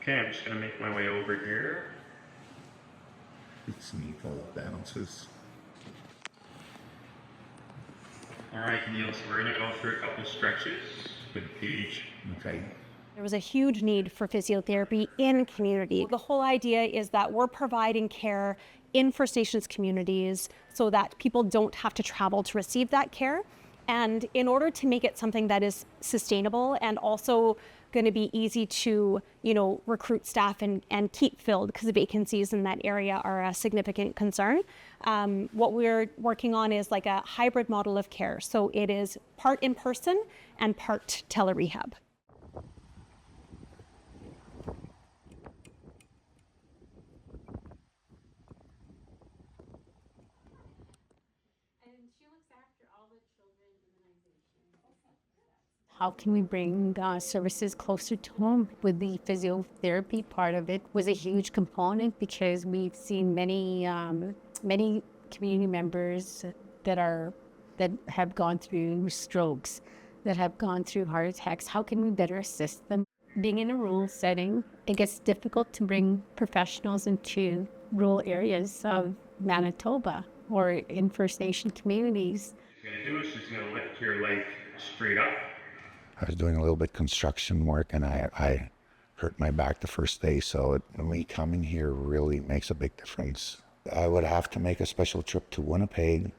Okay, I'm just going to make my way over here. It's neat, all the balances. All right, Neil, so we're going to go through a couple stretches with a page. Okay. There was a huge need for physiotherapy in community. The whole idea is that we're providing care in First Nations communities so that people don't have to travel to receive that care. And in order to make it something that is sustainable and also going to be easy to, recruit staff and keep filled, because the vacancies in that area are a significant concern. What we're working on is like a hybrid model of care. So it is part in person and part telerehab. How can we bring services closer to home? With the physiotherapy part of it was a huge component, because we've seen many community members that have gone through strokes, that have gone through heart attacks. How can we better assist them? Being in a rural setting, it gets difficult to bring professionals into rural areas of Manitoba or in First Nation communities. What she's going to do is she's going to lift your leg straight up. I was doing a little bit construction work, and I hurt my back the first day, so me coming here really makes a big difference. I would have to make a special trip to Winnipeg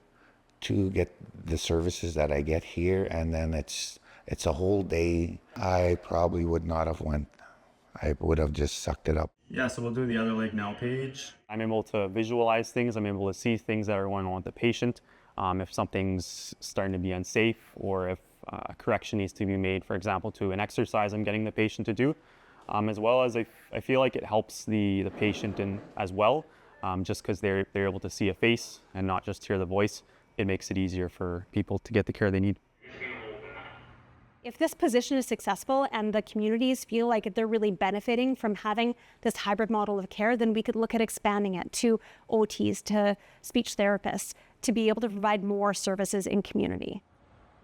to get the services that I get here, and then it's a whole day. I probably would not have went. I would have just sucked it up. Yeah, so we'll do the other leg now page. I'm able to visualize things. I'm able to see things that are going on with the patient. If something's starting to be unsafe, or if a correction needs to be made, for example, to an exercise I'm getting the patient to do, as well as I feel like it helps the patient in as well, just because they're able to see a face and not just hear the voice. It makes it easier for people to get the care they need. If this position is successful and the communities feel like they're really benefiting from having this hybrid model of care, then we could look at expanding it to OTs, to speech therapists, to be able to provide more services in community.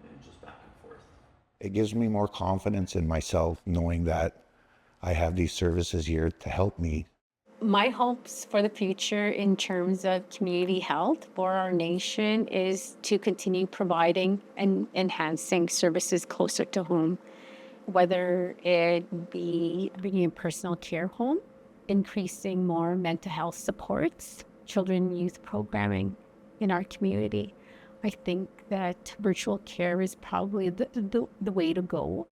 And just back and forth. It gives me more confidence in myself, knowing that I have these services here to help me. My hopes for the future in terms of community health for our nation is to continue providing and enhancing services closer to home, whether it be bringing a personal care home, increasing more mental health supports, children and youth programming in our community. I think that virtual care is probably the way to go.